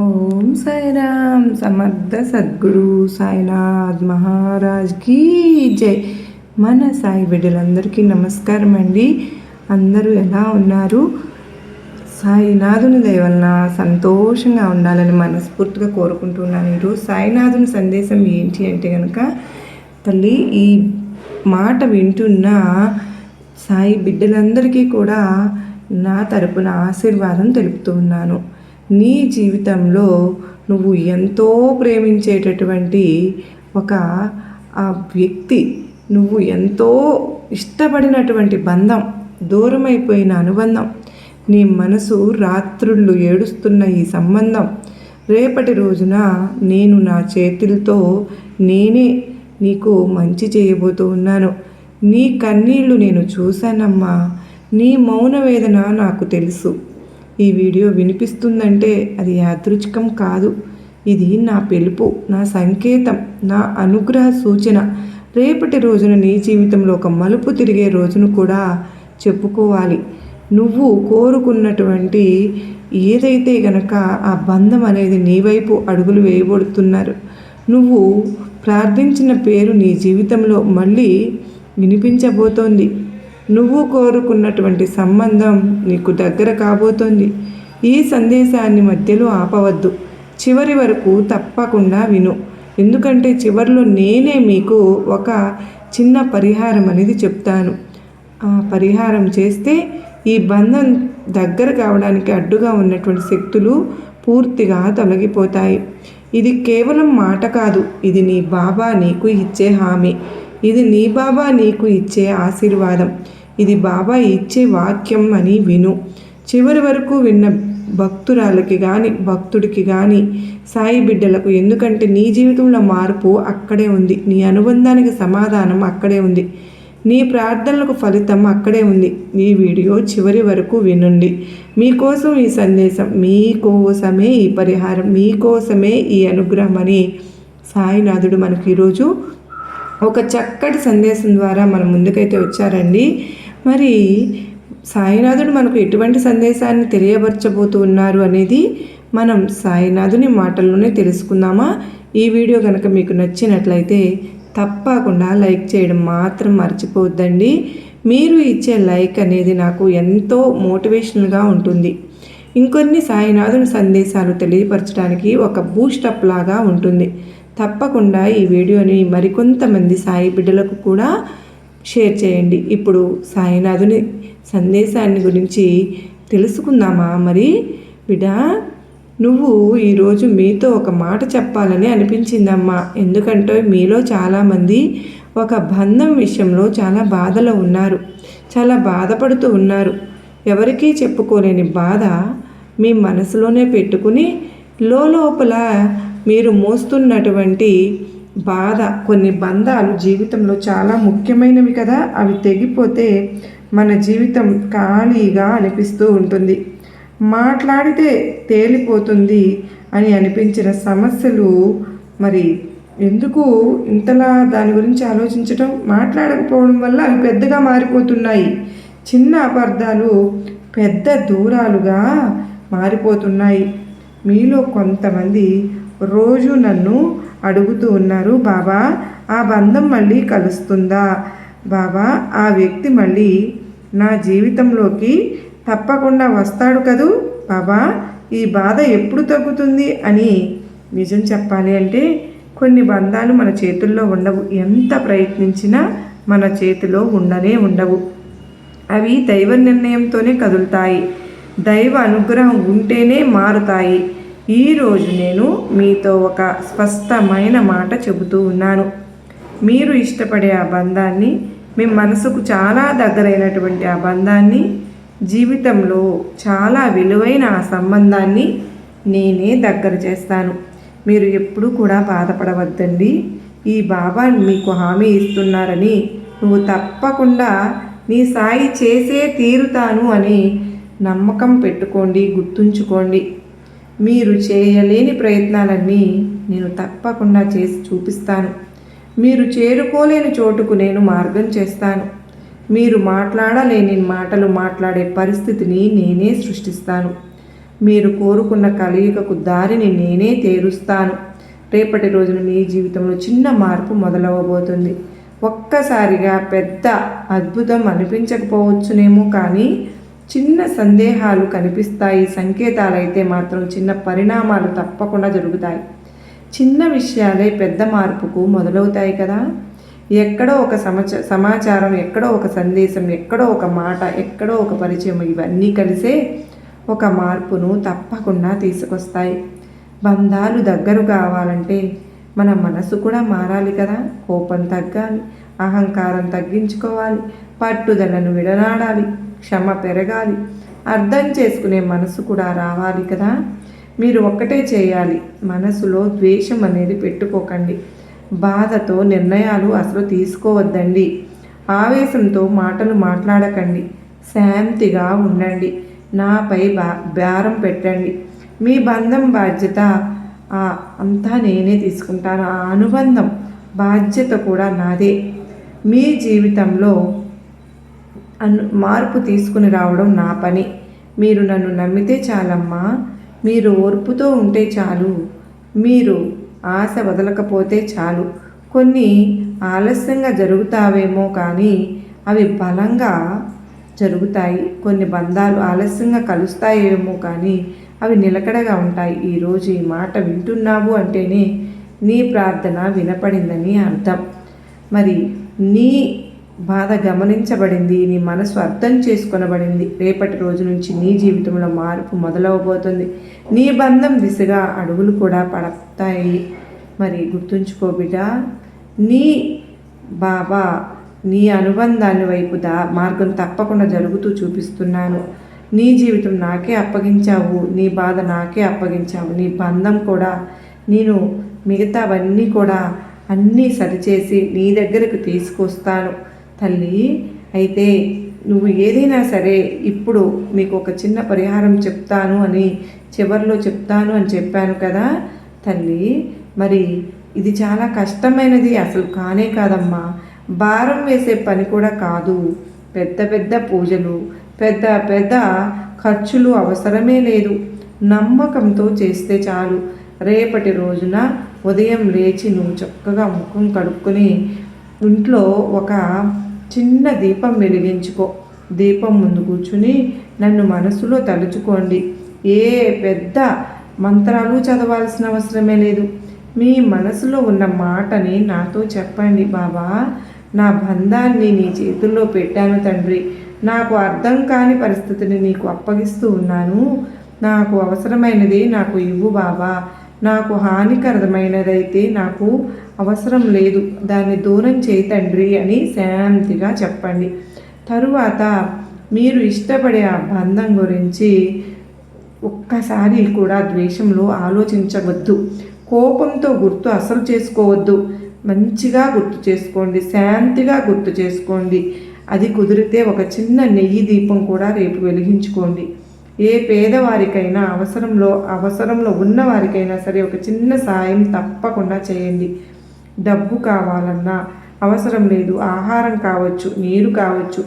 ఓం సాయిరామ్ సమర్థ సద్గురు సాయినాథ్ మహారాజ్ కీ జై. మన సాయి బిడ్డలందరికీ నమస్కారం అండి. అందరూ ఎలా ఉన్నారు? సాయినాథుని దయ వలన సంతోషంగా ఉండాలని మనస్ఫూర్తిగా కోరుకుంటున్నాను. ఈరోజు సాయినాథుని సందేశం ఏంటి అంటే కనుక, తల్లి ఈ మాట వింటున్న సాయి బిడ్డలందరికీ కూడా నా తరపున ఆశీర్వాదం తెలుపుతూ ఉన్నాను. నీ జీవితంలో నువ్వు ఎంతో ప్రేమించేటటువంటి ఆ వ్యక్తి, నువ్వు ఎంతో ఇష్టపడినటువంటి బంధం, దూరమైపోయిన అనుబంధం, నీ మనసు రాత్రుళ్ళు ఏడుస్తున్న ఈ సంబంధం రేపటి రోజున నేను నా చేతులతో నేనే నీకు మంచి చేయబోతూ ఉన్నాను. నీ కన్నీళ్లు నేను చూశానమ్మా. నీ మౌన వేదన నాకు తెలుసు. ఈ వీడియో వినిపిస్తుందంటే అది యాదృచ్ఛికం కాదు. ఇది నా పిలుపు, నా సంకేతం, నా అనుగ్రహ సూచన. రేపటి రోజున నీ జీవితంలో ఒక మలుపు తిరిగే రోజును కూడా చెప్పుకోవాలి. నువ్వు కోరుకున్నటువంటి ఏదైతే గనక ఆ బంధం అనేది నీ వైపు అడుగులు వేయబడుతున్నారు. నువ్వు ప్రార్థించిన పేరు నీ జీవితంలో మళ్ళీ వినిపించబోతోంది. నువ్వు కోరుకున్నటువంటి సంబంధం నీకు దగ్గర కాబోతోంది. ఈ సందేశాన్ని మధ్యలో ఆపవద్దు, చివరి వరకు తప్పకుండా విను. ఎందుకంటే చివరిలో నేనే మీకు ఒక చిన్న పరిహారం అనేది చెప్తాను. ఆ పరిహారం చేస్తే ఈ బంధం దగ్గర కావడానికి అడ్డుగా ఉన్నటువంటి శక్తులు పూర్తిగా తొలగిపోతాయి. ఇది కేవలం మాట కాదు, ఇది నీ బాబా నీకు ఇచ్చే హామీ. ఇది నీ బాబా నీకు ఇచ్చే ఆశీర్వాదం. ఇది బాబా ఇచ్చే వాక్యం అని విను. చివరి వరకు విన్న భక్తురాలకి కానీ భక్తుడికి కానీ సాయి బిడ్డలకు, ఎందుకంటే నీ జీవితంలో మార్పు అక్కడే ఉంది. నీ అనుబంధానికి సమాధానం అక్కడే ఉంది. నీ ప్రార్థనలకు ఫలితం అక్కడే ఉంది. ఈ వీడియో చివరి వరకు వినండి. మీకోసం ఈ సందేశం, మీకోసమే ఈ పరిహారం, మీకోసమే ఈ అనుగ్రహం అని సాయినాథుడు మనకి ఈరోజు ఒక చక్కటి సందేశం ద్వారా మన ముందుకైతే వచ్చారండి. మరి సాయినాథుడు మనకు ఎటువంటి సందేశాన్ని తెలియపరచబోతూ ఉన్నారు అనేది మనం సాయినాథుని మాటల్లోనే తెలుసుకుందామా? ఈ వీడియో కనుక మీకు నచ్చినట్లయితే తప్పకుండా లైక్ చేయడం మాత్రం మర్చిపోవద్దండి. మీరు ఇచ్చే లైక్ అనేది నాకు ఎంతో మోటివేషనల్గా ఉంటుంది. ఇంకొన్ని సాయినాథుని సందేశాలు తెలియపరచడానికి ఒక బూస్టప్ లాగా ఉంటుంది. తప్పకుండా ఈ వీడియోని మరికొంతమంది సాయి బిడ్డలకు కూడా షేర్ చేయండి. ఇప్పుడు సాయినాథుని సందేశాన్ని గురించి తెలుసుకుందామా? మరి బిడ్డ, నువ్వు ఈరోజు మీతో ఒక మాట చెప్పాలని అనిపించిందమ్మా. ఎందుకంటే మీలో చాలామంది ఒక బంధం విషయంలో చాలా బాధలో ఉన్నారు, చాలా బాధపడుతూ ఉన్నారు. ఎవరికీ చెప్పుకోలేని బాధ మీ మనసులోనే పెట్టుకుని లోపల మీరు మోస్తున్నటువంటి బాధ. కొన్ని బంధాలు జీవితంలో చాలా ముఖ్యమైనవి కదా, అవి తెగిపోతే మన జీవితం ఖాళీగా అనిపిస్తూ ఉంటుంది. మాట్లాడితే తేలిపోతుంది అని అనిపించిన సమస్యలు మరి ఎందుకు ఇంతలా దాని గురించి ఆలోచించటం? మాట్లాడకపోవడం వల్ల అవి పెద్దగా మారిపోతున్నాయి. చిన్న అపార్థాలు పెద్ద దూరాలుగా మారిపోతున్నాయి. మీలో కొంతమంది రోజు నన్ను అడుగుతూ ఉన్నారు, బాబా ఆ బంధం మళ్ళీ కలుస్తుందా? బాబా ఆ వ్యక్తి మళ్ళీ నా జీవితంలోకి తప్పకుండా వస్తాడు కదూ? బాబా ఈ బాధ ఎప్పుడు తగ్గుతుంది అని. నిజం చెప్పాలి అంటే కొన్ని బంధాలు మన చేతుల్లో ఉండవు. ఎంత ప్రయత్నించినా మన చేతిలో ఉండవు. అవి దైవ నిర్ణయంతోనే కదులుతాయి. దైవ అనుగ్రహం ఉంటేనే మారుతాయి. ఈరోజు నేను మీతో ఒక స్పష్టమైన మాట చెబుతూ ఉన్నాను. మీరు ఇష్టపడే ఆ బంధాన్ని, మీ మనసుకు చాలా దగ్గరైనటువంటి ఆ బంధాన్ని, జీవితంలో చాలా విలువైన ఆ సంబంధాన్ని నేనే దగ్గర చేస్తాను. మీరు ఎప్పుడూ కూడా బాధపడవద్దండి. ఈ బాబా మీకు హామీ ఇస్తున్నారని, నువ్వు తప్పకుండా నీ సాయి చేసే తీరుతాను అని నమ్మకం పెట్టుకోండి, గుర్తుంచుకోండి. మీరు చేయలేని ప్రయత్నాలన్నీ నేను తప్పకుండా చేసి చూపిస్తాను. మీరు చేరుకోలేని చోటుకు నేను మార్గం చేస్తాను. మీరు మాట్లాడలేని మాటలు మాట్లాడే పరిస్థితిని నేనే సృష్టిస్తాను. మీరు కోరుకున్న కలయికకు దారిని నేనే తేరుస్తాను. రేపటి రోజున మీ జీవితంలో చిన్న మార్పు మొదలవబోతుంది. ఒక్కసారిగా పెద్ద అద్భుతం అనిపించకపోవచ్చునేమో, కానీ చిన్న సందేహాలు కనిపిస్తాయి. సంకేతాలైతే మాత్రం చిన్న పరిణామాలు తప్పకుండా జరుగుతాయి. చిన్న విషయాలే పెద్ద మార్పుకు మొదలవుతాయి కదా. ఎక్కడో ఒక సమాచారం, ఎక్కడో ఒక సందేశం, ఎక్కడో ఒక మాట, ఎక్కడో ఒక పరిచయం, ఇవన్నీ కలిసే ఒక మార్పును తప్పకుండా తీసుకొస్తాయి. బంధాలు దగ్గర కావాలంటే మన మనసు కూడా మారాలి కదా. కోపం తగ్గాలి, అహంకారం తగ్గించుకోవాలి, పట్టుదలను విడనాడాలి, క్షమ పెరగాలి, అర్థం చేసుకునే మనసు కూడా రావాలి కదా. మీరు ఒక్కటే చేయాలి, మనసులో ద్వేషం అనేది పెట్టుకోకండి. బాధతో నిర్ణయాలు అసలు తీసుకోవద్దండి. ఆవేశంతో మాటలు మాట్లాడకండి. శాంతిగా ఉండండి. నాపై భారం పెట్టండి. మీ బంధం బాధ్యత అంతా నేనే తీసుకుంటాను. ఆ అనుబంధం బాధ్యత కూడా నాదే. మీ జీవితంలో మార్పు తీసుకుని రావడం నా పని. మీరు నన్ను నమ్మితే చాలమ్మా. మీరు ఓర్పుతో ఉంటే చాలు. మీరు ఆశ వదలకపోతే చాలు. కొన్ని ఆలస్యంగా జరుగుతావేమో, కానీ అవి బలంగా జరుగుతాయి. కొన్ని బంధాలు ఆలస్యంగా కలుస్తాయేమో, కానీ అవి నిలకడగా ఉంటాయి. ఈరోజు ఈ మాట వింటున్నావు అంటేనే నీ ప్రార్థన వినపడిందని అర్థం. మరి నీ బాధ గమనించబడింది, నీ మనసు అర్థం చేసుకొనబడింది. రేపటి రోజు నుంచి నీ జీవితంలో మార్పు మొదలవబోతుంది. నీ బంధం దిశగా అడుగులు కూడా పడతాయి. మరి గుర్తుంచుకో బిడ్డ, నీ బాబా నీ అనుబంధాన్ని వైపు మార్గం తప్పకుండా జరుగుతూ చూపిస్తున్నాను. నీ జీవితం నాకే అప్పగించావు, నీ బాధ నాకే అప్పగించావు. నీ బంధం కూడా నేను మిగతావన్నీ కూడా అన్నీ సరిచేసి నీ దగ్గరకు తీసుకొస్తాను తల్లి. అయితే నువ్వు ఏదైనా సరే, ఇప్పుడు మీకు ఒక చిన్న పరిహారం చెప్తాను అని చివరిలో చెప్తాను అని చెప్పాను కదా తల్లి. మరి ఇది చాలా కష్టమైనది అసలు కానే కాదమ్మా. భారం వేసే పని కూడా కాదు. పెద్ద పెద్ద పూజలు, పెద్ద పెద్ద ఖర్చులు అవసరమే లేదు. నమ్మకంతో చేస్తే చాలు. రేపటి రోజున ఉదయం లేచి నువ్వు చక్కగా ముఖం కడుక్కొని ఇంట్లో ఒక చిన్న దీపం వెలిగించుకో. దీపం ముందు కూర్చుని నన్ను మనసులో తలుచుకోండి. ఏ పెద్ద మంత్రాలు చదవాల్సిన అవసరమే లేదు. మీ మనసులో ఉన్న మాటని నాతో చెప్పండి. బాబా, నా బంధాన్ని నీ చేతుల్లో పెట్టాను తండ్రి. నాకు అర్థం కాని పరిస్థితిని నీకు అప్పగిస్తూ ఉన్నాను. నాకు అవసరమైనది నాకు ఇవ్వు బాబా. నాకు హానికరమైనదైతే నాకు అవసరం లేదు, దాన్ని దూరం చేయి తండ్రి అని శాంతిగా చెప్పండి. తరువాత మీరు ఇష్టపడే ఆ బంధం గురించి ఒక్కసారి కూడా ద్వేషంలో ఆలోచించవద్దు. కోపంతో గుర్తు అసలు చేసుకోవద్దు. మంచిగా గుర్తు చేసుకోండి, శాంతిగా గుర్తు చేసుకోండి. అది కుదిరితే ఒక చిన్న నెయ్యి దీపం కూడా రేపు వెలిగించుకోండి. ఏ పేదవారికైనా అవసరంలో ఉన్నవారికైనా సరే ఒక చిన్న సాయం తప్పకుండా చేయండి. డబ్బు కావాలన్నా అవసరం లేదు, ఆహారం కావచ్చు, నీరు కావచ్చు,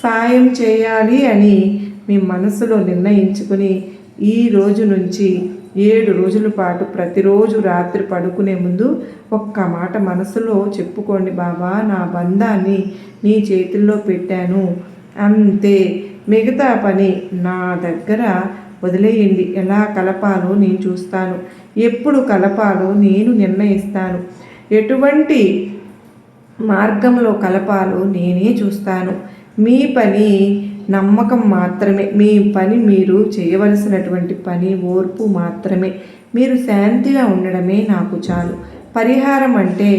సాయం చేయాలి అని మీ మనసులో నిర్ణయించుకుని ఈ రోజు నుంచి 7 రోజుల పాటు ప్రతిరోజు రాత్రి పడుకునే ముందు ఒక్క మాట మనసులో చెప్పుకోండి. బాబా, నా బంధాన్ని నీ చేతుల్లో పెట్టాను, అంతే. మిగతా పని నా దగ్గర వదిలేయండి. ఎలా కలపాలో నేను చూస్తాను, ఎప్పుడు కలపాలో నేను నిర్ణయిస్తాను, ఎటువంటి మార్గంలో కలపాలో నేనే చూస్తాను. మీ పని నమ్మకం మాత్రమే. మీ పని మీరు చేయవలసినటువంటి పని ఓర్పు మాత్రమే. మీరు శాంతిగా ఉండడమే నాకు చాలు. పరిహారం అంటే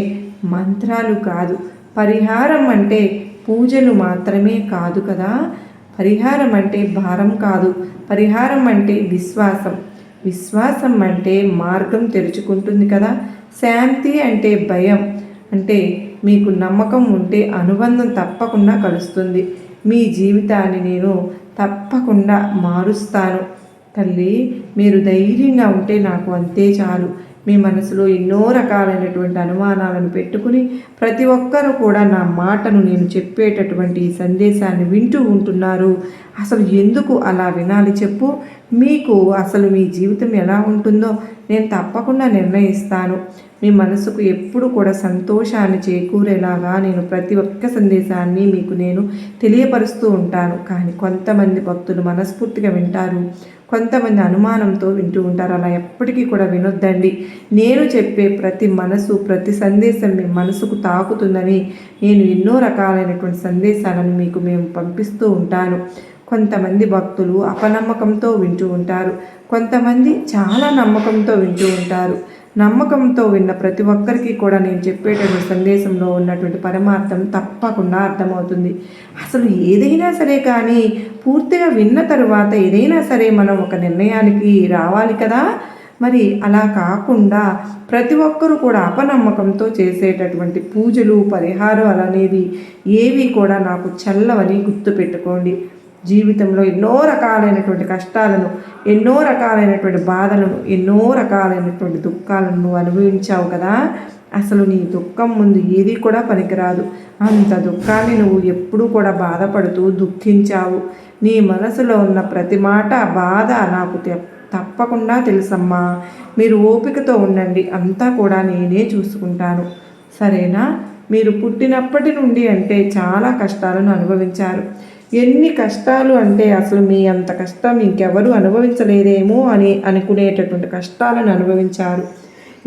మంత్రాలు కాదు, పరిహారం అంటే పూజలు మాత్రమే కాదు కదా. పరిహారం అంటే భారం కాదు, పరిహారం అంటే విశ్వాసం. విశ్వాసం అంటే మార్గం తెరుచుకుంటుంది కదా. శాంతి అంటే భయం. అంటే మీకు నమ్మకం ఉంటే అనుబంధం తప్పకుండా కలుస్తుంది. మీ జీవితాన్ని నేను తప్పకుండా మారుస్తాను తల్లి. మీరు ధైర్యంగా ఉంటే నాకు అంతే చాలు. మీ మనసులో ఎన్నో రకాలైనటువంటి అనుమానాలను పెట్టుకుని ప్రతి ఒక్కరూ కూడా నా మాటను నేను చెప్పేటటువంటి ఈ సందేశాన్ని వింటూ ఉంటున్నారు. అసలు ఎందుకు అలా వినాలి చెప్పు? మీకు అసలు మీ జీవితం ఎలా ఉంటుందో నేను తప్పకుండా నిర్ణయిస్తాను. మీ మనసుకు ఎప్పుడు కూడా సంతోషాన్ని చేకూరేలాగా నేను ప్రతి ఒక్క సందేశాన్ని మీకు నేను తెలియపరుస్తూ ఉంటాను. కానీ కొంతమంది భక్తులు మనస్ఫూర్తిగా వింటారు, కొంతమంది అనుమానంతో వింటూ ఉంటారు. అలా ఎప్పటికీ కూడా వినొద్దండి. నేను చెప్పే ప్రతి సందేశం మీ మనసుకు తాకుతుందని నేను ఎన్నో రకాలైనటువంటి సందేశాలను మీకు మేము పంపిస్తూ ఉంటాను. కొంతమంది భక్తులు అపనమ్మకంతో వింటూ ఉంటారు, కొంతమంది చాలా నమ్మకంతో వింటూ ఉంటారు. నమ్మకంతో విన్న ప్రతి ఒక్కరికి కూడా నేను చెప్పేటటువంటి సందేశంలో ఉన్నటువంటి పరమార్థం తప్పకుండా అర్థమవుతుంది. అసలు ఏదైనా సరే కానీ పూర్తిగా విన్న తరువాత ఏదైనా సరే మనం ఒక నిర్ణయానికి రావాలి కదా. మరి అలా కాకుండా ప్రతి ఒక్కరూ కూడా అపనమ్మకంతో చేసేటటువంటి పూజలు పరిహారాలు అనేవి ఏవి కూడా నాకు చల్లవని గుర్తుపెట్టుకోండి. జీవితంలో ఎన్నో రకాలైనటువంటి కష్టాలను, ఎన్నో రకాలైనటువంటి బాధలను, ఎన్నో రకాలైనటువంటి దుఃఖాలను నువ్వు అనుభవించావు కదా. అసలు నీ దుఃఖం ముందు ఏది కూడా పనికిరాదు. అంత దుఃఖాన్ని నువ్వు ఎప్పుడూ కూడా బాధపడుతూ దుఃఖించావు. నీ మనసులో ఉన్న ప్రతి మాట బాధ నాకు తప్పకుండా తెలుసమ్మా. మీరు ఓపికతో ఉండండి, అంతా కూడా నేనే చూసుకుంటాను, సరేనా. మీరు పుట్టినప్పటి నుండి అంటే చాలా కష్టాలను అనుభవించారు. ఎన్ని కష్టాలు అంటే అసలు మీ అంత కష్టం ఇంకెవరు అనుభవించలేదేమో అని అనుకునేటటువంటి కష్టాలను అనుభవించారు.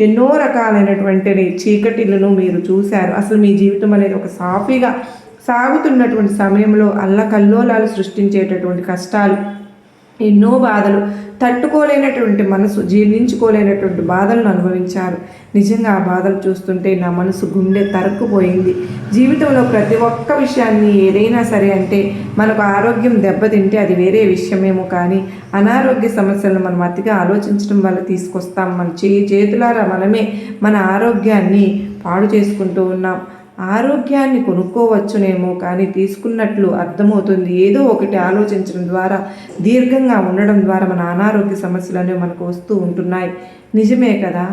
ఎన్నో రకాలైనటువంటి చీకటిలను మీరు చూశారు. అసలు మీ జీవితం అనేది ఒక సాఫీగా సాగుతున్నటువంటి సమయంలో అల్లకల్లోలాలు సృష్టించేటటువంటి కష్టాలు, ఎన్నో బాధలు, తట్టుకోలేనటువంటి మనసు, జీర్ణించుకోలేనటువంటి బాధలను అనుభవించారు. నిజంగా ఆ బాధలు చూస్తుంటే నా మనసు గుండె తరుక్కుపోయింది. జీవితంలో ప్రతి ఒక్క విషయాన్ని ఏదైనా సరే అంటే మనకు ఆరోగ్యం దెబ్బతింటే అది వేరే విషయమేమో, కానీ అనారోగ్య సమస్యలను మనం అతిగా ఆలోచించడం వల్ల తీసుకొస్తాం. మన చేతులారా మనమే మన ఆరోగ్యాన్ని పాడు చేసుకుంటూ ఉన్నాం. ఆరోగ్యాన్ని కొనుక్కోవచ్చునేమో, కానీ తీసుకున్నట్లు అర్థమవుతుంది. ఏదో ఒకటి ఆలోచించడం ద్వారా, దీర్ఘంగా ఉండడం ద్వారా మన అనారోగ్య సమస్యలు అనేవి మనకు వస్తూ ఉంటున్నాయి. నిజమే కదా.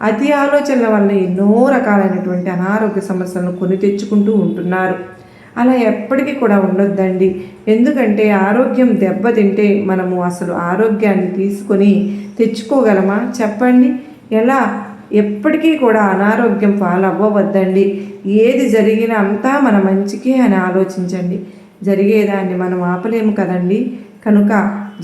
అతి ఆలోచనల వల్ల ఎన్నో రకాలైనటువంటి అనారోగ్య సమస్యలను కొని తెచ్చుకుంటూ ఉంటున్నారు. అలా ఎప్పటికీ కూడా ఉండొద్దండి. ఎందుకంటే ఆరోగ్యం దెబ్బతింటే మనము అసలు ఆరోగ్యాన్ని తీసుకొని తెచ్చుకోగలమా చెప్పండి? ఎలా? ఎప్పటికీ కూడా అనారోగ్యం పాలవ్వవద్దండి. ఏది జరిగినా అంతా మన మంచికే అని ఆలోచించండి. జరిగేదాన్ని మనం ఆపలేము కదండి. కనుక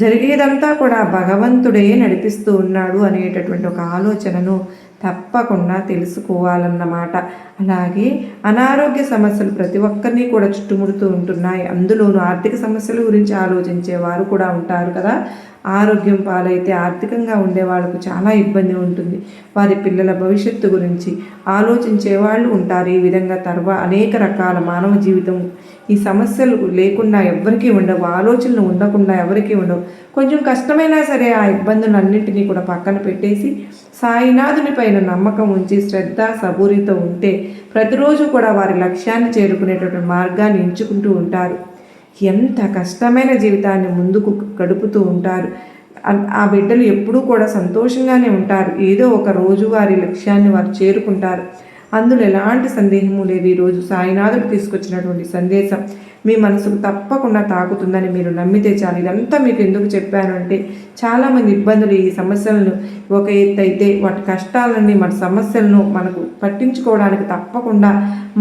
జరిగేదంతా కూడా భగవంతుడే నడిపిస్తూ ఉన్నాడు అనేటటువంటి ఒక ఆలోచనను తప్పకుండా తెలుసుకోవాలన్నమాట. అలాగే అనారోగ్య సమస్యలు ప్రతి ఒక్కరిని కూడా చుట్టుముడుతూ ఉంటున్నాయి. అందులోనూ ఆర్థిక సమస్యల గురించి ఆలోచించే వారు కూడా ఉంటారు కదా. ఆరోగ్యం పాలైతే ఆర్థికంగా ఉండే వాళ్ళకు చాలా ఇబ్బంది ఉంటుంది. వారి పిల్లల భవిష్యత్తు గురించి ఆలోచించే వాళ్ళు ఉంటారు. ఈ విధంగా అనేక రకాల మానవ జీవితం ఈ సమస్యలు లేకుండా ఎవరికీ ఉండవు, ఆలోచనలు ఉండకుండా ఎవరికీ ఉండవు. కొంచెం కష్టమైనా సరే ఆ ఇబ్బందులన్నింటినీ కూడా పక్కన పెట్టేసి సాయినాథుని పైన నమ్మకం ఉంచి శ్రద్ధ సబూరితో ఉంటే ప్రతిరోజు కూడా వారి లక్ష్యాన్ని చేరుకునేటటువంటి మార్గాన్ని ఎంచుకుంటూ ఉంటారు. ఎంత కష్టమైన జీవితాన్ని ముందుకు గడుపుతూ ఉంటారు. ఆ బిడ్డలు ఎప్పుడూ కూడా సంతోషంగానే ఉంటారు. ఏదో ఒక రోజు వారి లక్ష్యాన్ని వారు చేరుకుంటారు. అందులో ఎలాంటి సందేహము లేదు. ఈరోజు సాయినాథుడు తీసుకొచ్చినటువంటి సందేశం మీ మనసుకు తప్పకుండా తాకుతుందని మీరు నమ్మితే చాలు. ఇదంతా మీకు ఎందుకు చెప్పాను అంటే, చాలామంది ఇబ్బందులు, ఈ సమస్యలను ఒక ఎత్తు అయితే వాటి కష్టాలన్నీ మన సమస్యలను మనకు పట్టించుకోవడానికి తప్పకుండా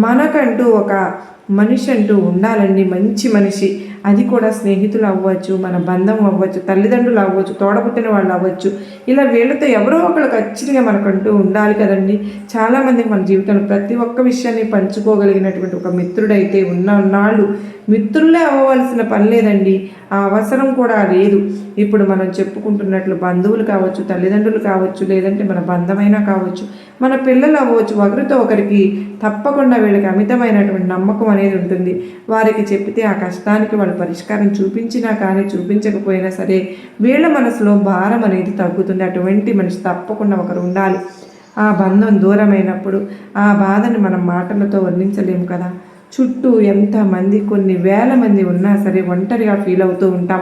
మనకంటూ ఒక మనిషి అంటూ ఉండాలండి. మంచి మనిషి, అది కూడా స్నేహితులు అవ్వచ్చు, మన బంధం అవ్వచ్చు, తల్లిదండ్రులు అవ్వచ్చు, తోడబుట్టిన వాళ్ళు అవ్వచ్చు. ఇలా వీళ్ళతో ఎవరో ఒకళ్ళు ఖచ్చితంగా మనకంటూ ఉండాలి కదండి. చాలామందికి మన జీవితంలో ప్రతి ఒక్క విషయాన్ని పంచుకోగలిగినటువంటి ఒక మిత్రుడైతే ఉన్నాళ్ళు మిత్రులే అవ్వవలసిన పని లేదండి. ఆ అవసరం కూడా లేదు. ఇప్పుడు మనం చెప్పుకుంటున్నట్లు బంధువులు కావచ్చు, తల్లిదండ్రులు కావచ్చు, లేదంటే మన బంధమైనా కావచ్చు, మన పిల్లలు అవ్వచ్చు. ఒకరితో ఒకరికి తప్పకుండా వీళ్ళకి అమితమైనటువంటి నమ్మకం అనేది ఉంటుంది. వారికి చెప్తే ఆ కష్టానికి వాళ్ళు పరిష్కారం చూపించినా కానీ చూపించకపోయినా సరే వీళ్ళ మనసులో భారం అనేది తగ్గుతుంది. అటువంటి మనిషి తప్పకుండా ఒకరు ఉండాలి. ఆ బంధం దూరమైనప్పుడు ఆ బాధని మనం మాటలతో వర్ణించలేము కదా. చుట్టూ ఎంతమంది, కొన్ని వేల మంది ఉన్నా సరే ఒంటరిగా ఫీల్ అవుతూ ఉంటాం.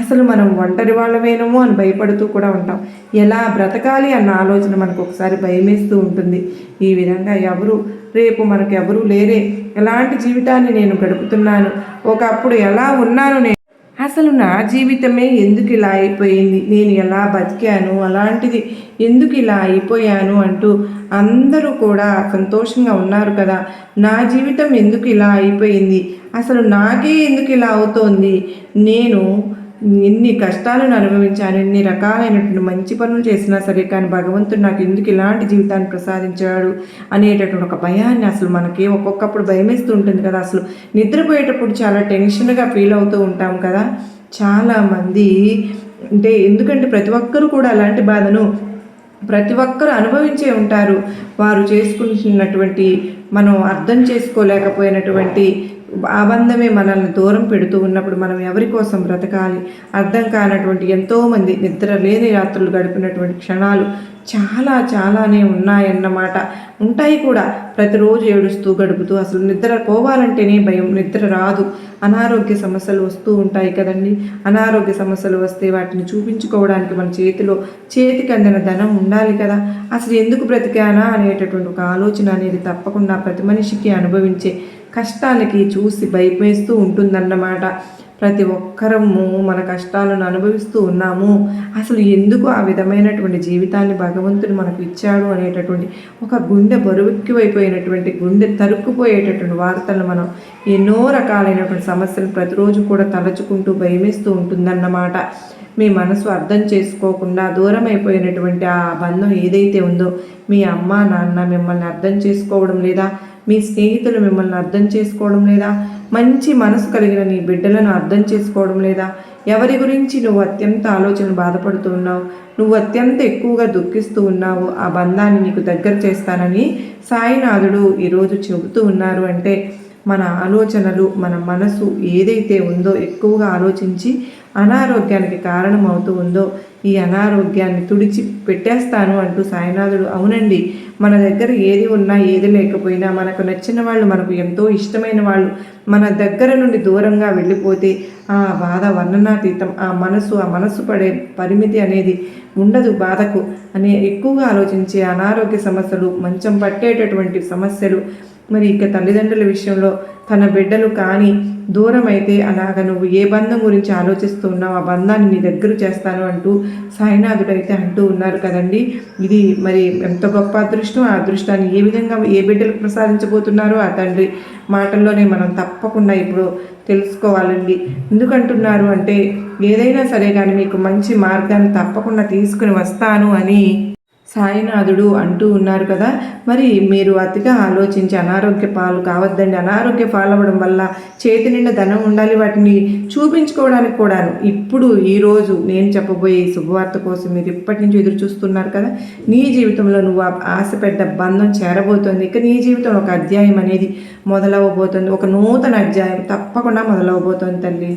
అసలు మనం ఒంటరి వాళ్ళమేనేమో అని భయపడుతూ కూడా ఉంటాం. ఎలా బ్రతకాలి అన్న ఆలోచన మనకు ఒకసారి భయమేస్తూ ఉంటుంది. ఈ విధంగా రేపు మనకు ఎవరు లేరే, ఎలాంటి జీవితాన్ని నేను గడుపుతున్నాను, ఒకప్పుడు ఎలా ఉన్నాను నేను అసలు నా జీవితమే ఎందుకు ఇలా అయిపోయింది, నేను ఎలా బతికాను, అలాంటిది ఎందుకు ఇలా అయిపోయాను అంటూ అందరూ కూడా సంతోషంగా ఉన్నారు కదా. నా జీవితం ఎందుకు ఇలా అయిపోయింది, అసలు నాకే ఎందుకు ఇలా అవుతోంది, నేను ఎన్ని కష్టాలను అనుభవించాను, ఎన్ని రకాలైనటువంటి మంచి పనులు చేసినా సరే కానీ భగవంతుడు నాకు ఎందుకు ఇలాంటి జీవితాన్ని ప్రసాదించాడు అనేటటువంటి ఒక భయాన్ని అసలు మనకి ఒక్కొక్కప్పుడు భయమేస్తూ ఉంటుంది కదా. అసలు నిద్రపోయేటప్పుడు చాలా టెన్షన్గా ఫీల్ అవుతూ ఉంటాం కదా చాలామంది. అంటే ఎందుకంటే ప్రతి ఒక్కరూ కూడా అలాంటి బాధను ప్రతి ఒక్కరూ అనుభవించే ఉంటారు. వారు చేసుకుంటున్నటువంటి మనం అర్థం చేసుకోలేకపోయినటువంటి ఆ బంధమే మనల్ని దూరం పెడుతూ ఉన్నప్పుడు మనం ఎవరి కోసం బ్రతకాలి, అర్థం కానటువంటి ఎంతోమంది నిద్ర లేని రాత్రులు గడిపినటువంటి క్షణాలు చాలానే ఉన్నాయన్నమాట. ఉంటాయి కూడా. ప్రతిరోజు ఏడుస్తూ గడుపుతూ అసలు నిద్ర పోవాలంటేనే భయం, నిద్ర రాదు. అనారోగ్య సమస్యలు వస్తూ ఉంటాయి కదండి. అనారోగ్య సమస్యలు వస్తే వాటిని చూపించుకోవడానికి మన చేతికి అందిన ధనం ఉండాలి కదా. అసలు ఎందుకు బ్రతికానా అనేటటువంటి ఒక ఆలోచన అనేది తప్పకుండా ప్రతి మనిషికి అనుభవించే కష్టానికి చూసి భయపేస్తూ ఉంటుందన్నమాట. ప్రతి ఒక్కరము మన కష్టాలను అనుభవిస్తూ ఉన్నాము. అసలు ఎందుకు ఆ విధమైనటువంటి జీవితాన్ని భగవంతుడు మనకు ఇచ్చాడు అనేటటువంటి ఒక గుండె బరువెక్కివైపోయినటువంటి, గుండె తరుక్కుపోయేటటువంటి వార్తలను మనం ఎన్నో రకాలైనటువంటి సమస్యలు ప్రతిరోజు కూడా తలచుకుంటూ భయమేస్తూ ఉంటుందన్నమాట. మీ మనసు అర్థం చేసుకోకుండా దూరం అయిపోయినటువంటి ఆ బంధం ఏదైతే ఉందో, మీ అమ్మ నాన్న మిమ్మల్ని అర్థం చేసుకోవడం లేదా, మీ స్నేహితులు మిమ్మల్ని అర్థం చేసుకోవడం లేదా, మంచి మనసు కలిగిన నీ బిడ్డలను అర్థం చేసుకోవడం లేదా, ఎవరి గురించి నువ్వు అత్యంత ఆలోచనలు బాధపడుతూ ఉన్నావు, నువ్వు అత్యంత ఎక్కువగా దుఃఖిస్తూ ఉన్నావు, ఆ బంధాన్ని నీకు దగ్గర చేస్తానని సాయినాథుడు ఈరోజు చెబుతూ ఉన్నారు. అంటే మన ఆలోచనలు, మన మనసు ఏదైతే ఉందో ఎక్కువగా ఆలోచించి అనారోగ్యానికి కారణమవుతూ ఉందో ఈ అనారోగ్యాన్ని తుడిచి పెట్టేస్తాను అంటూ సాయినాథుడు. అవునండి, మన దగ్గర ఏది ఉన్నా ఏది లేకపోయినా మనకు నచ్చిన వాళ్ళు, మనకు ఎంతో ఇష్టమైన వాళ్ళు మన దగ్గర నుండి దూరంగా వెళ్ళిపోతే ఆ బాధ వర్ణనాతీతం. ఆ మనసు పడే పరిమితి అనేది ఉండదు బాధకు అనే ఎక్కువగా ఆలోచించే అనారోగ్య సమస్యలు, మంచం పట్టేటటువంటి సమస్యలు. మరి ఇక తల్లిదండ్రుల విషయంలో తన బిడ్డలు కానీ దూరం అయితే అలాగ నువ్వు ఏ బంధం గురించి ఆలోచిస్తూ ఉన్నావు, ఆ బంధాన్ని నీ దగ్గర చేస్తాను అంటూ సాయినాథుడు అయితే అంటూ ఉన్నారు కదండి. ఇది మరి ఎంత గొప్ప అదృష్టం. ఆ అదృష్టాన్ని ఏ విధంగా ఏ బిడ్డలకు ప్రసాదించబోతున్నారో ఆ తండ్రి మాటల్లోనే మనం తప్పకుండా ఇప్పుడు తెలుసుకోవాలండి. ఎందుకంటున్నారు అంటే ఏదైనా సరే కానీ మీకు మంచి మార్గాన్ని తప్పకుండా తీసుకుని వస్తాను అని సాయినాథుడు అంటూ ఉన్నారు కదా. మరి మీరు అతిగా ఆలోచించి అనారోగ్య పాలు కావద్దండి. అనారోగ్య పాలవ్వడం వల్ల చేతి నిండా ధనం ఉండాలి, వాటిని చూపించుకోవడానికి కూడాను. ఇప్పుడు ఈరోజు నేను చెప్పబోయే శుభవార్త కోసం మీరు ఇప్పటి నుంచి ఎదురు చూస్తున్నారు కదా. నీ జీవితంలో నువ్వు ఆశపెట్ట బంధం చేరబోతోంది. ఇక నీ జీవితంలో ఒక అధ్యాయం అనేది మొదలవబోతుంది. ఒక నూతన అధ్యాయం తప్పకుండా మొదలవబోతోంది తల్లి.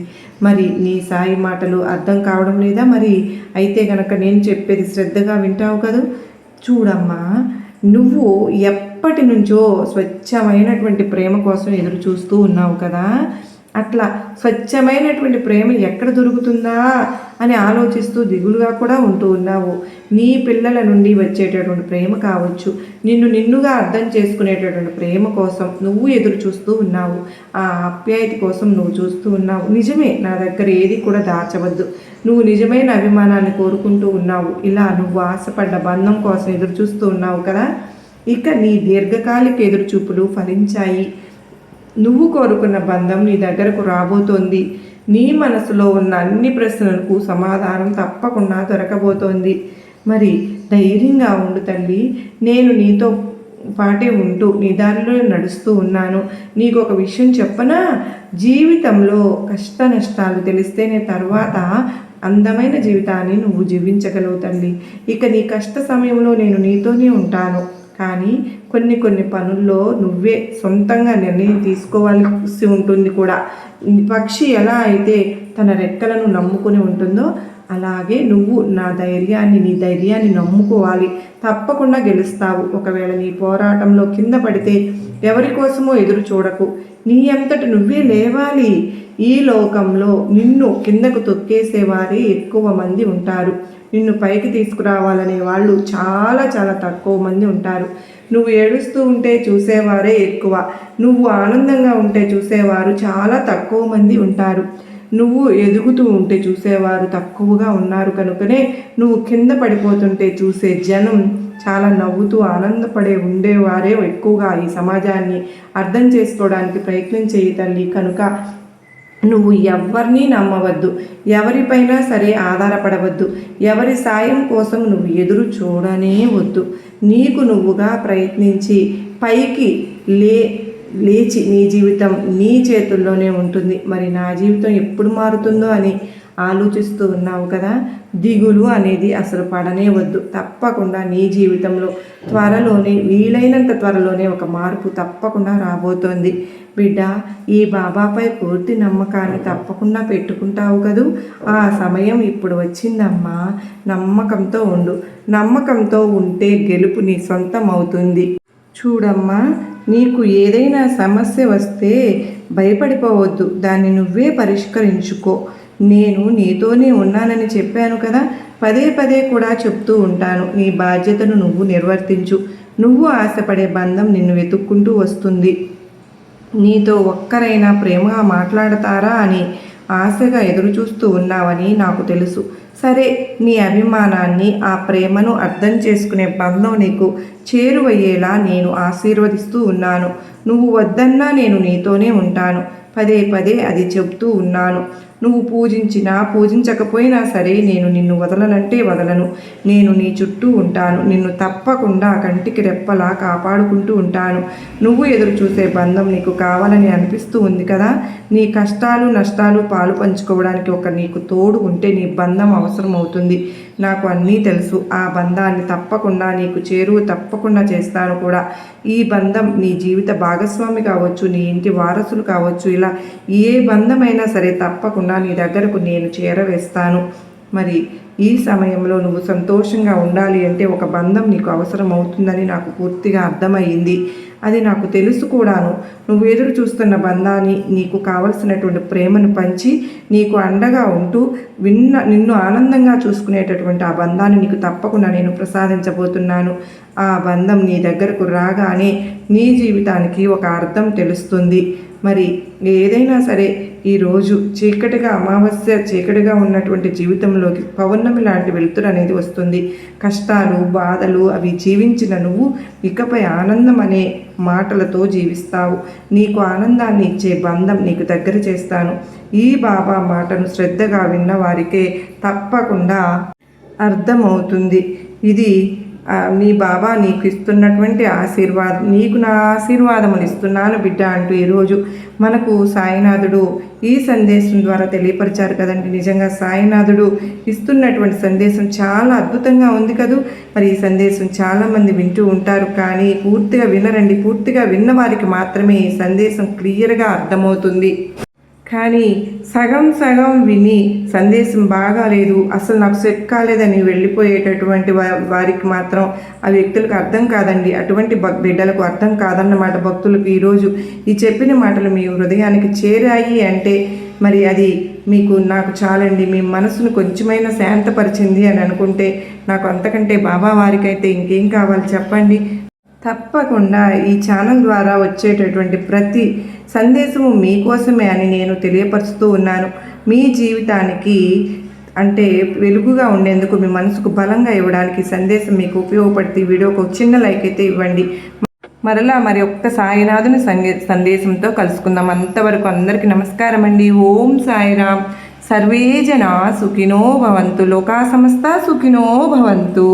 మరి నీ సాయి మాటలు అర్థం కావడం లేదా? మరి అయితే గనక నేను చెప్పేది శ్రద్ధగా వింటావు కదా. చూడమ్మా, నువ్వు ఎప్పటి నుంచో స్వచ్ఛమైనటువంటి ప్రేమ కోసం ఎదురు చూస్తూ ఉన్నావు కదా. అట్లా స్వచ్ఛమైనటువంటి ప్రేమ ఎక్కడ దొరుకుతుందా అని ఆలోచిస్తూ దిగులుగా కూడా ఉంటూ ఉన్నావు. నీ పిల్లల నుండి వచ్చేటటువంటి ప్రేమ కావచ్చు, నిన్నుగా అర్థం చేసుకునేటటువంటి ప్రేమ కోసం నువ్వు ఎదురు చూస్తూ ఉన్నావు. ఆ ఆప్యాయత కోసం నువ్వు చూస్తూ ఉన్నావు. నిజమే, నా దగ్గర ఏది కూడా దాచవద్దు. నువ్వు నిజమైన అభిమానాన్ని కోరుకుంటూ ఉన్నావు. ఇలా నువ్వు ఆశపడ్డ బంధం కోసం ఎదురు చూస్తూ ఉన్నావు కదా. ఇక నీ దీర్ఘకాలిక ఎదురుచూపులు ఫలించాయి. నువ్వు కోరుకున్న బంధం నీ దగ్గరకు రాబోతోంది. నీ మనసులో ఉన్న అన్ని ప్రశ్నలకు సమాధానం తప్పకుండా దొరకబోతోంది. మరి ధైర్యంగా ఉండు తల్లి. నేను నీతో పాటే ఉంటూ నీ దారిలో నడుస్తూ ఉన్నాను. నీకు ఒక విషయం చెప్పనా? జీవితంలో కష్ట నష్టాలు తెలిస్తేనే తర్వాత అందమైన జీవితాన్ని నువ్వు జీవించగలవు తల్లి. ఇక నీ కష్ట సమయంలో నేను నీతోనే ఉంటాను. కానీ కొన్ని పనుల్లో నువ్వే సొంతంగా నిర్ణయం తీసుకోవాల్సి ఉంటుంది కూడా. పక్షి ఎలా అయితే తన రెక్కలను నమ్ముకుని ఉంటుందో అలాగే నువ్వు నీ ధైర్యాన్ని నమ్ముకోవాలి. తప్పకుండా గెలుస్తావు. ఒకవేళ నీ పోరాటంలో కింద పడితే ఎవరి కోసమో ఎదురు చూడకు. నీ అంతట నువ్వే లేవాలి. ఈ లోకంలో నిన్ను కిందకు తొక్కేసేవారే ఎక్కువ మంది ఉంటారు. నిన్ను పైకి తీసుకురావాలనే వాళ్ళు చాలా తక్కువ మంది ఉంటారు. నువ్వు ఏడుస్తూ ఉంటే చూసేవారే ఎక్కువ, నువ్వు ఆనందంగా ఉంటే చూసేవారు చాలా తక్కువ మంది ఉంటారు. నువ్వు ఎదుగుతూ ఉంటే చూసేవారు తక్కువగా ఉన్నారు కనుకనే నువ్వు కింద పడిపోతుంటే చూసే జనం చాలా నవ్వుతూ ఆనందపడే ఉండేవారే ఎక్కువగా ఈ సమాజాన్ని అర్థం చేసుకోవడానికి ప్రయత్నం చేయి తల్లి. కనుక నువ్వు ఎవరిని నమ్మవద్దు, ఎవరిపైనా సరే ఆధారపడవద్దు, ఎవరి సాయం కోసం నువ్వు ఎదురు చూడనే వద్దు. నీకు నువ్వుగా ప్రయత్నించి పైకి లేచి నీ జీవితం నీ చేతుల్లోనే ఉంటుంది. మరి నా జీవితం ఎప్పుడు మారుతుందో అని ఆలోచిస్తూ ఉన్నావు కదా, దిగులు అనేది అసలు పడనే వద్దు. తప్పకుండా నీ జీవితంలో వీలైనంత త్వరలోనే ఒక మార్పు తప్పకుండా రాబోతోంది. బిడ్డ, ఈ బాబాపై పూర్తి నమ్మకాన్ని తప్పకుండా పెట్టుకుంటావు కదూ. ఆ సమయం ఇప్పుడు వచ్చిందమ్మా. నమ్మకంతో ఉండు. నమ్మకంతో ఉంటే గెలుపు నీ సొంతం అవుతుంది. చూడమ్మా, నీకు ఏదైనా సమస్య వస్తే భయపడిపోవద్దు. దాన్ని నువ్వే పరిష్కరించుకో. నేను నీతోనే ఉన్నానని చెప్పాను కదా, పదే పదే కూడా చెప్తూ ఉంటాను. నీ బాధ్యతను నువ్వు నిర్వర్తించు. నువ్వు ఆశపడే బంధం నిన్ను వెతుక్కుంటూ వస్తుంది. నీతో ఒక్కరైనా ప్రేమగా మాట్లాడతారా అని ఆశగా ఎదురుచూస్తూ ఉన్నావని నాకు తెలుసు. సరే, నీ అభిమానాన్ని, ఆ ప్రేమను అర్థం చేసుకునే బంధం నీకు చేరువయ్యేలా నేను ఆశీర్వదిస్తూ ఉన్నాను. నువ్వు వద్దన్నా నేను నీతోనే ఉంటాను. పదే పదే అది చెబుతూ ఉన్నాను. నువ్వు పూజించినా పూజించకపోయినా సరే నేను నిన్ను వదలనంటే వదలను. నేను నీ చుట్టూ ఉంటాను. నిన్ను తప్పకుండా కంటికి రెప్పలా కాపాడుకుంటూ ఉంటాను. నువ్వు ఎదురు చూసే బంధం నీకు కావాలని అనిపిస్తూ ఉంది కదా. నీ కష్టాలు నష్టాలు పాలు పంచుకోవడానికి నీకు తోడు ఉంటే నీ బంధం అవసరం అవుతుంది. నాకు అన్నీ తెలుసు. ఆ బంధాన్ని తప్పకుండా నీకు చేరువ తప్పకుండా చేస్తాను కూడా. ఈ బంధం నీ జీవిత భాగస్వామి కావచ్చు, నీ ఇంటి వారసులు కావచ్చు, ఇలా ఏ బంధమైనా సరే తప్పకుండా నీ దగ్గరకు నేను చేరవేస్తాను. మరి ఈ సమయంలో నువ్వు సంతోషంగా ఉండాలి అంటే ఒక బంధం నీకు అవసరం అవుతుందని నాకు పూర్తిగా అర్థమయ్యింది. అది నాకు తెలుసు కూడాను. నువ్వు ఎదురు చూస్తున్న బంధాన్ని, నీకు కావలసినటువంటి ప్రేమను పంచి నీకు అండగా ఉంటూ నిన్ను ఆనందంగా చూసుకునేటటువంటి ఆ బంధాన్ని నీకు తప్పకుండా నేను ప్రసాదించబోతున్నాను. ఆ బంధం నీ దగ్గరకు రాగానే నీ జీవితానికి ఒక అర్థం తెలుస్తుంది. మరి ఏదైనా సరే ఈరోజు అమావాస్య చీకటిగా ఉన్నటువంటి జీవితంలోకి పౌర్ణమి లాంటి వెలుతురు అనేది వస్తుంది. కష్టాలు బాధలు అవి జీవించిన నువ్వు ఇకపై ఆనందం అనే మాటలతో జీవిస్తావు. నీకు ఆనందాన్ని ఇచ్చే బంధం నీకు దగ్గర చేస్తాను. ఈ బాబా మాటను శ్రద్ధగా విన్న వారికే తప్పకుండా అర్థమవుతుంది. ఇది నీ బాబా నీకు ఇస్తున్నటువంటి ఆశీర్వాదం. నీకు నా ఆశీర్వాదములు ఇస్తున్నాను బిడ్డ అంటూ ఈరోజు మనకు సాయినాథుడు ఈ సందేశం ద్వారా తెలియపరిచారు కదండి. నిజంగా సాయినాథుడు ఇస్తున్నటువంటి సందేశం చాలా అద్భుతంగా ఉంది కదూ. మరి ఈ సందేశం చాలామంది వింటూ ఉంటారు, కానీ పూర్తిగా వినరండి. పూర్తిగా విన్న వారికి మాత్రమే ఈ సందేశం క్లియర్గా అర్థమవుతుంది. కానీ సగం విని సందేశం బాగాలేదు, అసలు నాకు సెట్ కాలేదని వెళ్ళిపోయేటటువంటి వారికి మాత్రం ఆ వ్యక్తులకు అర్థం కాదండి. అటువంటి బిడ్డలకు అర్థం కాదన్నమాట. భక్తులకు ఈరోజు ఈ చెప్పిన మాటలు మీ హృదయానికి చేరాయి అంటే మరి అది నాకు చాలండి. మీ మనసును కొంచెమైనా శాంతపరిచింది అని అనుకుంటే నాకు అంతకంటే బాబా వారికైతే ఇంకేం కావాలి చెప్పండి. తప్పకుండా ఈ ఛానల్ ద్వారా వచ్చేటటువంటి ప్రతి సందేశము మీకోసమే అని నేను తెలియపరుస్తూ ఉన్నాను. మీ జీవితానికి అంటే వెలుగుగా ఉండేందుకు, మీ మనసుకు బలంగా ఇవ్వడానికి సందేశం మీకు ఉపయోగపడితే వీడియోకి ఒక చిన్న లైక్ అయితే ఇవ్వండి. మరలా మరి ఒక్క సాయినాథుని సందేశంతో కలుసుకుందాం. అంతవరకు అందరికీ నమస్కారం అండి. ఓం సాయిరామ్. సర్వే జనా సుఖినో భవంతు. లోకా సమస్త సుఖినో భవంతు.